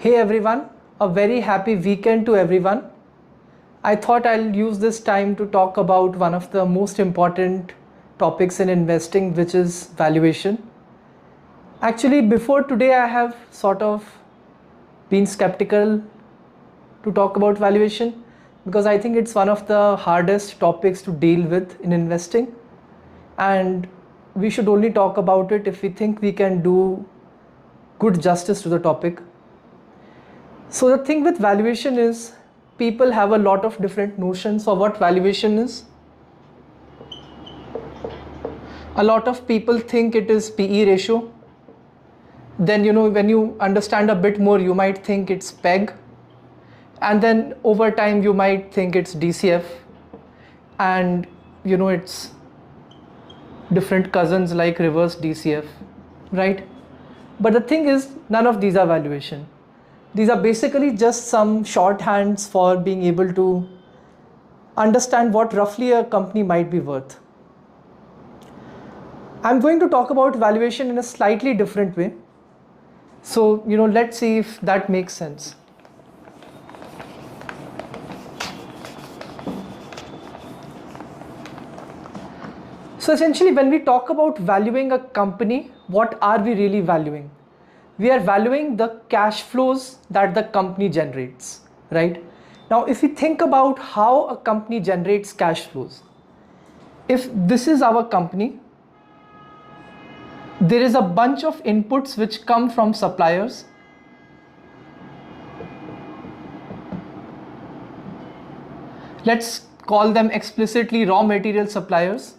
Hey everyone, a very happy weekend to everyone. I thought I'll use this time to talk about one of the most important topics in investing, which is valuation. Actually, before today, I have sort of been skeptical to talk about valuation because I think it's one of the hardest topics to deal with in investing. And we should only talk about it if we think we can do good justice to the topic. So the thing with valuation is people have a lot of different notions of what valuation is. A lot of people think it is PE ratio. Then when you understand a bit more, you might think it's PEG. And then over time you might think it's DCF. And it's different cousins like reverse DCF, right? But the thing is, none of these are valuation. These are basically just some shorthands for being able to understand what roughly a company might be worth. I'm going to talk about valuation in a slightly different way. So, let's see if that makes sense. So essentially, when we talk about valuing a company, what are we really valuing? We are valuing the cash flows that the company generates, right? Now, if we think about how a company generates cash flows, if this is our company, there is a bunch of inputs which come from suppliers. Let's call them explicitly raw material suppliers.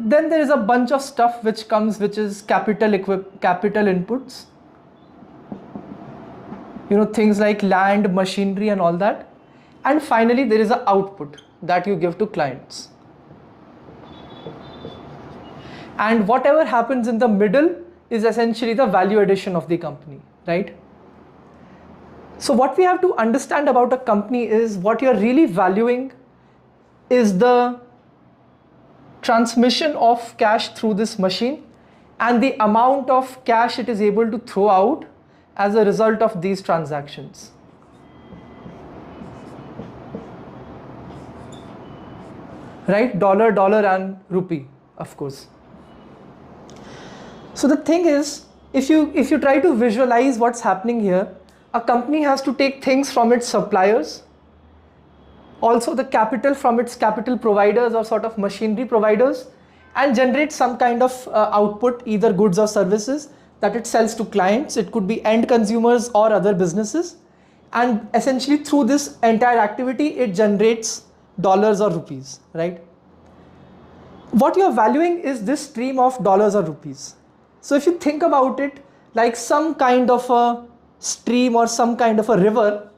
Then there is a bunch of stuff which comes, which is capital inputs. Things like land, machinery and all that. And finally, there is an output that you give to clients. And whatever happens in the middle is essentially the value addition of the company, right? So what we have to understand about a company is what you're really valuing is the transmission of cash through this machine and the amount of cash it is able to throw out as a result of these transactions. Right? Dollar and rupee, of course. So the thing is, if you try to visualize what's happening here, a company has to take things from its suppliers, also the capital from its capital providers or sort of machinery providers, and generate some kind of output, either goods or services that it sells to clients. It could be end consumers or other businesses. And essentially through this entire activity, it generates dollars or rupees, right? What you're valuing is this stream of dollars or rupees. So if you think about it like some kind of a stream or some kind of a river,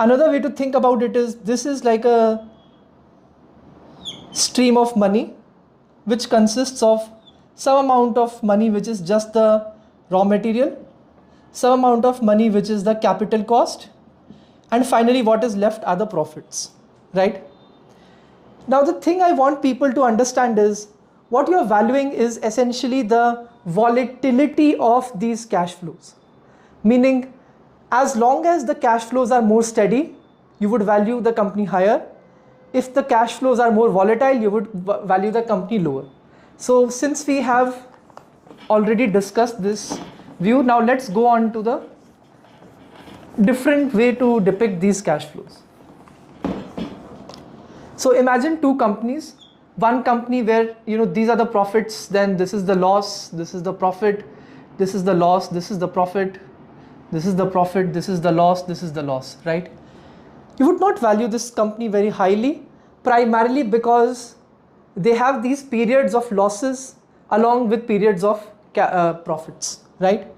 another way to think about it is this is like a stream of money which consists of some amount of money which is just the raw material, some amount of money which is the capital cost, and finally what is left are the profits, right? Now the thing I want people to understand is what you're valuing is essentially the volatility of these cash flows. Meaning, as long as the cash flows are more steady, you would value the company higher. If the cash flows are more volatile, you would value the company lower. So since we have already discussed this view, now let's go on to the different way to depict these cash flows. So imagine two companies. One company where these are the profits, then this is the loss, this is the profit, this is the loss, this is the profit, this is the profit, this is the loss, this is the loss, right? You would not value this company very highly, primarily because they have these periods of losses along with periods of profits, right?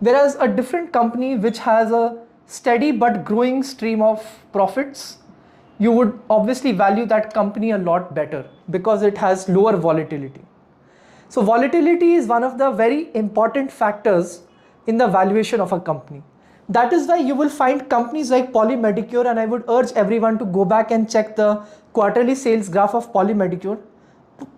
Whereas a different company which has a steady but growing stream of profits, you would obviously value that company a lot better because it has lower volatility. So volatility is one of the very important factors in the valuation of a company. That is why you will find companies like Polymedicure, and I would urge everyone to go back and check the quarterly sales graph of Polymedicure.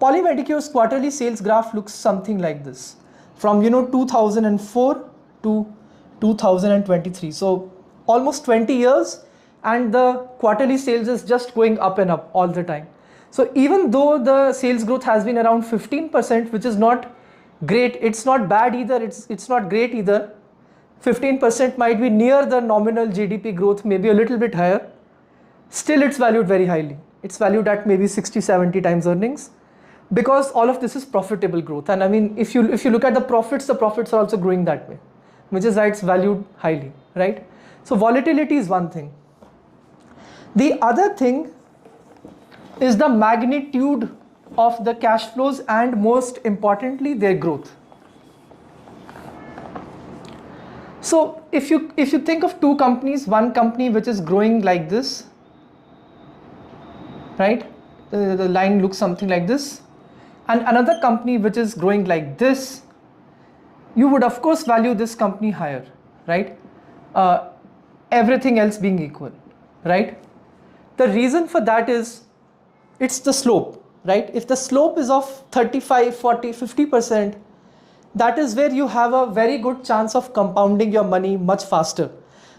Polymedicure's quarterly sales graph looks something like this. From 2004 to 2023. So almost 20 years, and the quarterly sales is just going up and up all the time. So even though the sales growth has been around 15%, which is not great, it's not bad either, it's not great either. 15% might be near the nominal GDP growth, maybe a little bit higher. Still it's valued very highly. It's valued at maybe 60-70 times earnings, because all of this is profitable growth. And I mean, if you look at the profits are also growing that way, which is why it's valued highly, right? So volatility is one thing. The other thing is the magnitude of the cash flows, and most importantly, their growth. So if you think of two companies, one company which is growing like this, right? The line looks something like this, and another company which is growing like this, you would of course value this company higher, right? Everything else being equal, right? The reason for that is it's the slope, right? If the slope is of 35, 40, 50%, that is where you have a very good chance of compounding your money much faster,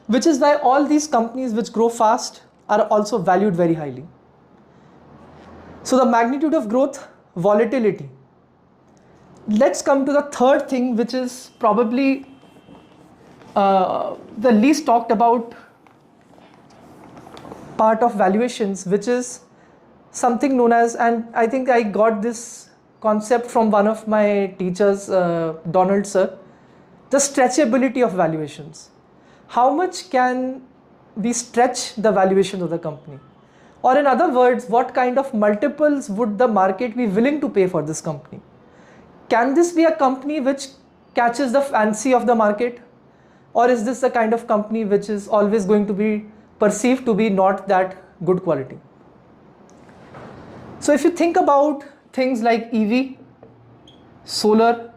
which is why all these companies which grow fast are also valued very highly. So the magnitude of growth, volatility. Let's come to the third thing, which is probably the least talked about part of valuations, which is something known as, and I think I got this concept from one of my teachers, Donald sir, the stretchability of valuations. How much can we stretch the valuation of the company? Or in other words, what kind of multiples would the market be willing to pay for this company? Can this be a company which catches the fancy of the market? Or is this the kind of company which is always going to be perceived to be not that good quality? So if you think about things like EV, solar,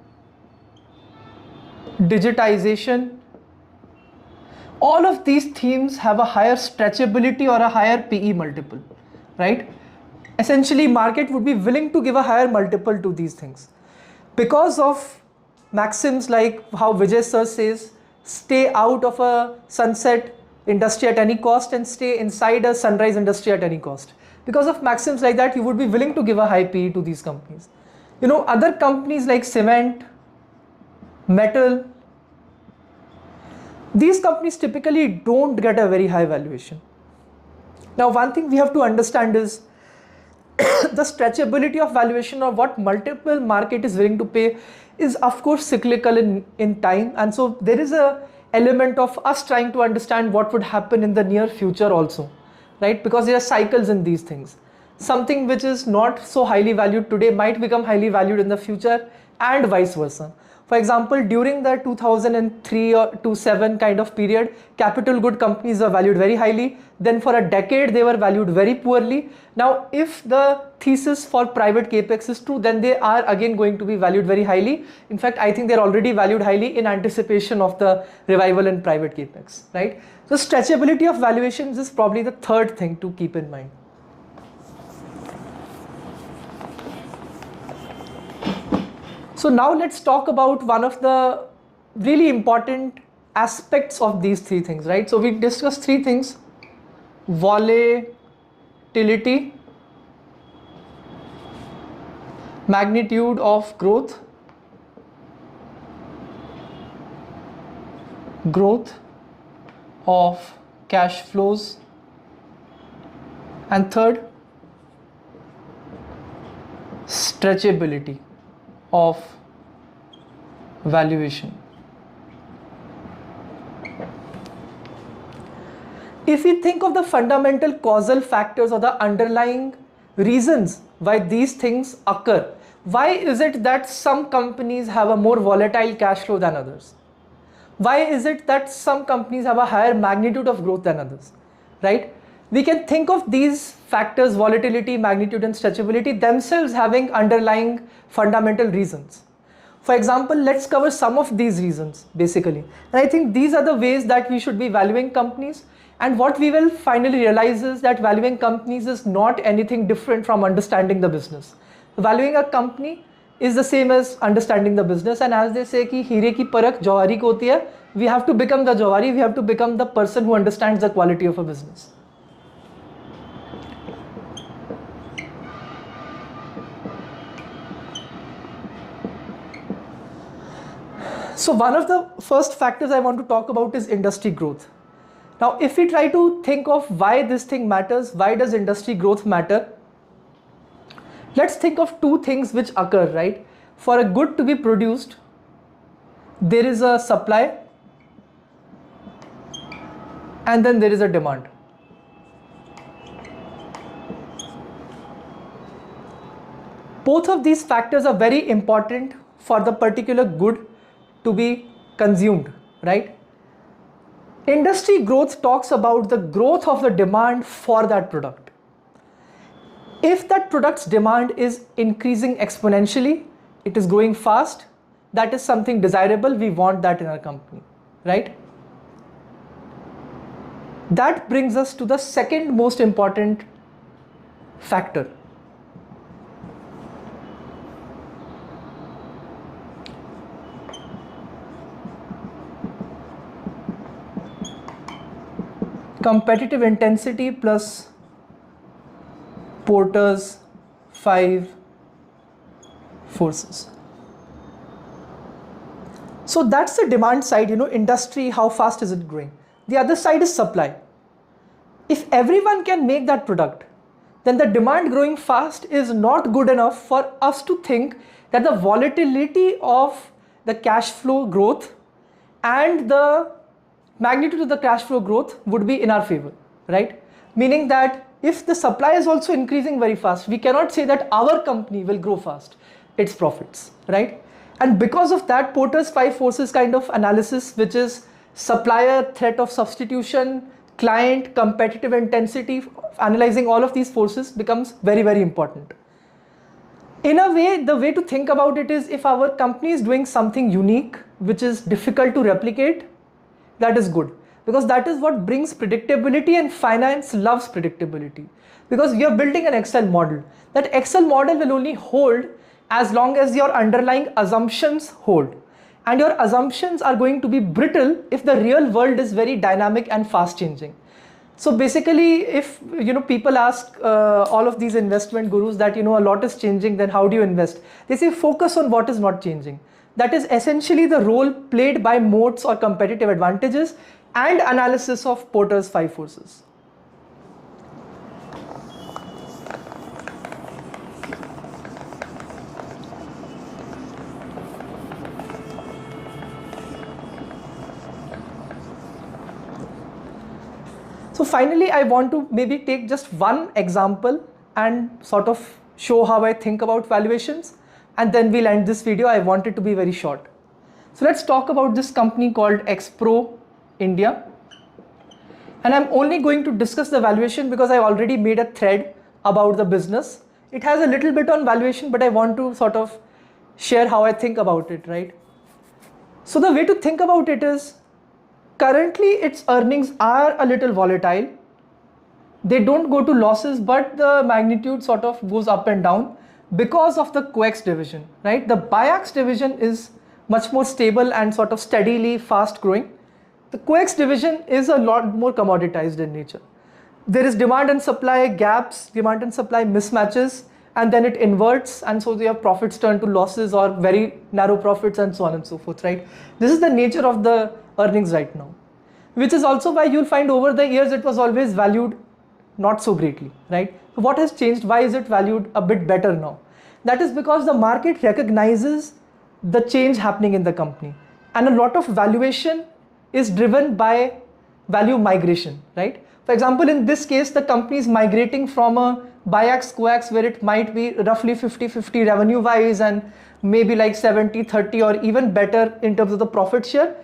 digitization, all of these themes have a higher stretchability or a higher PE multiple, right? Essentially, market would be willing to give a higher multiple to these things because of maxims like how Vijay sir says, stay out of a sunset industry at any cost and stay inside a sunrise industry at any cost. Because of maxims like that, you would be willing to give a high PE to these companies. You know, other companies like cement, metal, these companies typically don't get a very high valuation. Now, one thing we have to understand is the stretchability of valuation, or what multiple market is willing to pay, is of course cyclical in time. And so there is a element of us trying to understand what would happen in the near future also, right? Because there are cycles in these things. Something which is not so highly valued today might become highly valued in the future, and vice versa. For example, during the 2003 or 2007 kind of period, capital good companies were valued very highly. Then for a decade, they were valued very poorly. Now, if the thesis for private capex is true, then they are again going to be valued very highly. In fact, I think they're already valued highly in anticipation of the revival in private capex, right? So stretchability of valuations is probably the third thing to keep in mind. So now let's talk about one of the really important aspects of these three things, right? So we discussed three things: volatility, magnitude of growth, growth of cash flows, and third, stretchability of valuation. If we think of the fundamental causal factors or the underlying reasons why these things occur, why is it that some companies have a more volatile cash flow than others? Why is it that some companies have a higher magnitude of growth than others, right? We can think of these factors, volatility, magnitude, and stretchability, themselves having underlying fundamental reasons. For example, let's cover some of these reasons basically. And I think these are the ways that we should be valuing companies. And what we will finally realize is that valuing companies is not anything different from understanding the business. Valuing a company is the same as understanding the business. And as they say कि हीरे की परख जौहरी को होती है, we have to become the Johri, we have to become the person who understands the quality of a business. So one of the first factors I want to talk about is industry growth. Now, if we try to think of why this thing matters, why does industry growth matter? Let's think of two things which occur, right? For a good to be produced, there is a supply and then there is a demand. Both of these factors are very important for the particular good to be consumed, right? Industry growth talks about the growth of the demand for that product. If that product's demand is increasing exponentially, it is growing fast, that is something desirable, we want that in our company, right? That brings us to the second most important factor. Competitive intensity plus Porter's 5 forces. So that's the demand side, industry, how fast is it growing? The other side is supply. If everyone can make that product, then the demand growing fast is not good enough for us to think that the volatility of the cash flow growth and the magnitude of the cash flow growth would be in our favor, right? Meaning that if the supply is also increasing very fast, we cannot say that our company will grow fast, its profits, right? And because of that, Porter's 5 forces kind of analysis, which is supplier, threat of substitution, client, competitive intensity, analyzing all of these forces becomes very, very important. In a way, the way to think about it is if our company is doing something unique, which is difficult to replicate, that is good, because that is what brings predictability, and finance loves predictability. Because you're building an Excel model. That Excel model will only hold as long as your underlying assumptions hold. And your assumptions are going to be brittle if the real world is very dynamic and fast changing. So basically, if people ask all of these investment gurus that a lot is changing, then how do you invest? They say focus on what is not changing. That is essentially the role played by moats or competitive advantages and analysis of Porter's 5 forces. So finally, I want to maybe take just one example and sort of show how I think about valuations. And then we'll end this video. I want it to be very short. So let's talk about this company called Xpro India. And I'm only going to discuss the valuation because I already made a thread about the business. It has a little bit on valuation, but I want to sort of share how I think about it, right? So the way to think about it is, currently its earnings are a little volatile. They don't go to losses, but the magnitude sort of goes up and down because of the coax division, right? The biax division is much more stable and sort of steadily fast growing. The coax division is a lot more commoditized in nature. There is demand and supply gaps, demand and supply mismatches, and then it inverts, and so your profits turn to losses or very narrow profits and so on and so forth, right? This is the nature of the earnings right now, which is also why you'll find over the years it was always valued not so greatly, right? So what has changed? Why is it valued a bit better now? That is because the market recognizes the change happening in the company, and a lot of valuation is driven by value migration, right? For example, in this case, the company is migrating from a biax coax where it might be roughly 50-50 revenue wise and maybe like 70-30 or even better in terms of the profit share,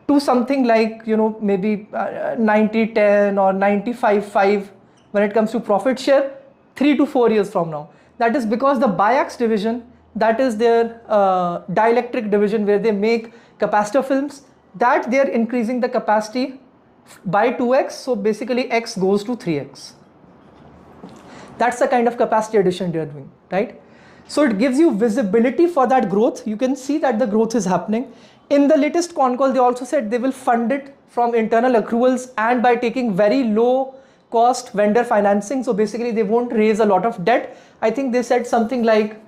to something like maybe 90-10 or 95-5 when it comes to profit share 3 to 4 years from now. That is because the biax division, that is their dielectric division where they make capacitor films, that they are increasing the capacity by 2x, so basically x goes to 3x. That's the kind of capacity addition they are doing, right? So it gives you visibility for that growth. You can see that the growth is happening. In the latest con call, they also said they will fund it from internal accruals and by taking very low cost vendor financing. So basically they won't raise a lot of debt. I think they said something like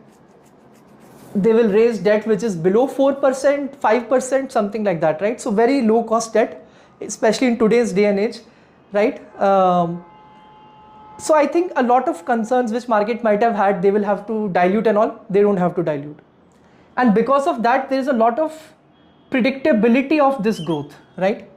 they will raise debt which is below 4%, 5%, something like that, right? So very low cost debt, especially in today's day and age, right? So I think a lot of concerns which market might have had, they will have to dilute and all, they don't have to dilute. And because of that, there is a lot of predictability of this growth, right?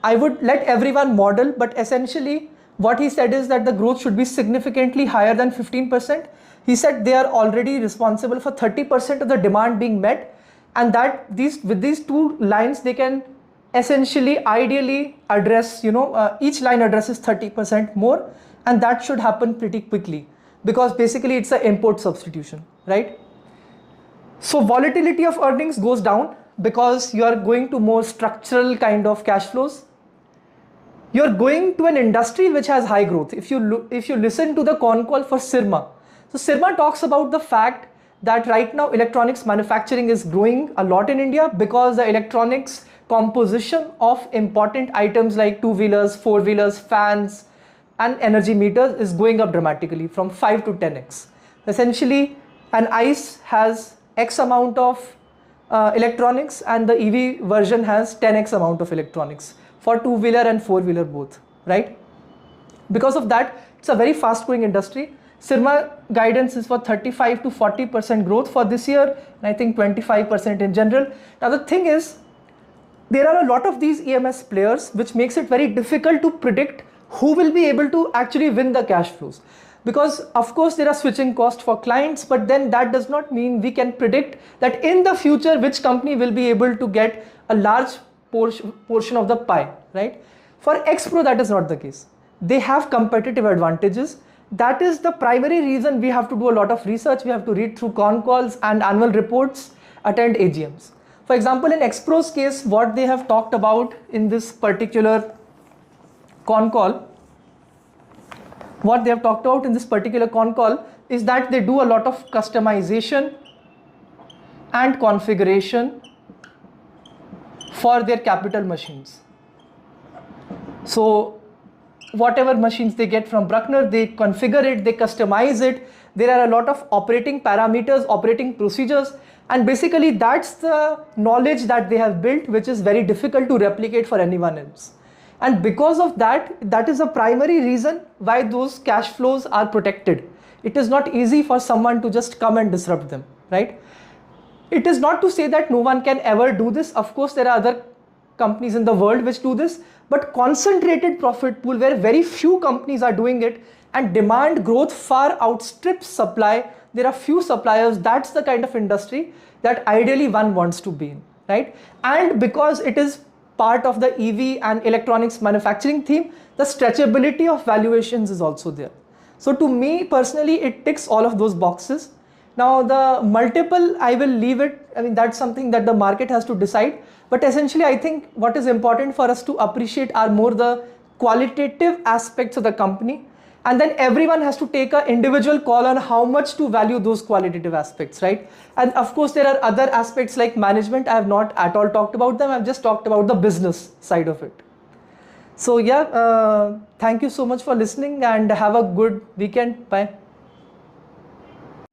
I would let everyone model, but essentially what he said is that the growth should be significantly higher than 15%. He said they are already responsible for 30% of the demand being met, and that with these two lines, they can essentially ideally address, each line addresses 30% more, and that should happen pretty quickly because basically it's an import substitution, right? So volatility of earnings goes down because you are going to more structural kind of cash flows. You're going to an industry which has high growth. If you listen to the con call for Sirma, so Sirma talks about the fact that right now electronics manufacturing is growing a lot in India because the electronics composition of important items like two-wheelers, four-wheelers, fans, and energy meters is going up dramatically from 5 to 10x. Essentially, an ICE has X amount of electronics and the EV version has 10x amount of electronics for two-wheeler and four-wheeler both, right? Because of that, it's a very fast-growing industry. Sirma guidance is for 35 to 40% growth for this year, and I think 25% in general. Now the thing is, there are a lot of these EMS players, which makes it very difficult to predict who will be able to actually win the cash flows. Because of course there are switching costs for clients, but then that does not mean we can predict that in the future which company will be able to get a large portion of the pie, right? For Xpro, that is not the case. They have competitive advantages. That is the primary reason we have to do a lot of research. We have to read through con calls and annual reports, attend AGMs. For example, in Xpro's case, what they have talked about in this particular con call, is that they do a lot of customization and configuration for their capital machines. So whatever machines they get from Bruckner, they configure it, they customize it. There are a lot of operating parameters, operating procedures, and basically that's the knowledge that they have built, which is very difficult to replicate for anyone else. And because of that, that is a primary reason why those cash flows are protected. It is not easy for someone to just come and disrupt them, right? It is not to say that no one can ever do this. Of course, there are other companies in the world which do this, but concentrated profit pool where very few companies are doing it and demand growth far outstrips supply. There are few suppliers. That's the kind of industry that ideally one wants to be in, right? And because it is part of the EV and electronics manufacturing theme, the stretchability of valuations is also there. So to me personally, it ticks all of those boxes. Now the multiple, I will leave it. I mean, that's something that the market has to decide. But essentially, I think what is important for us to appreciate are more the qualitative aspects of the company. And then everyone has to take an individual call on how much to value those qualitative aspects, right? And of course, there are other aspects like management. I have not at all talked about them. I've just talked about the business side of it. So yeah, thank you so much for listening and have a good weekend. Bye.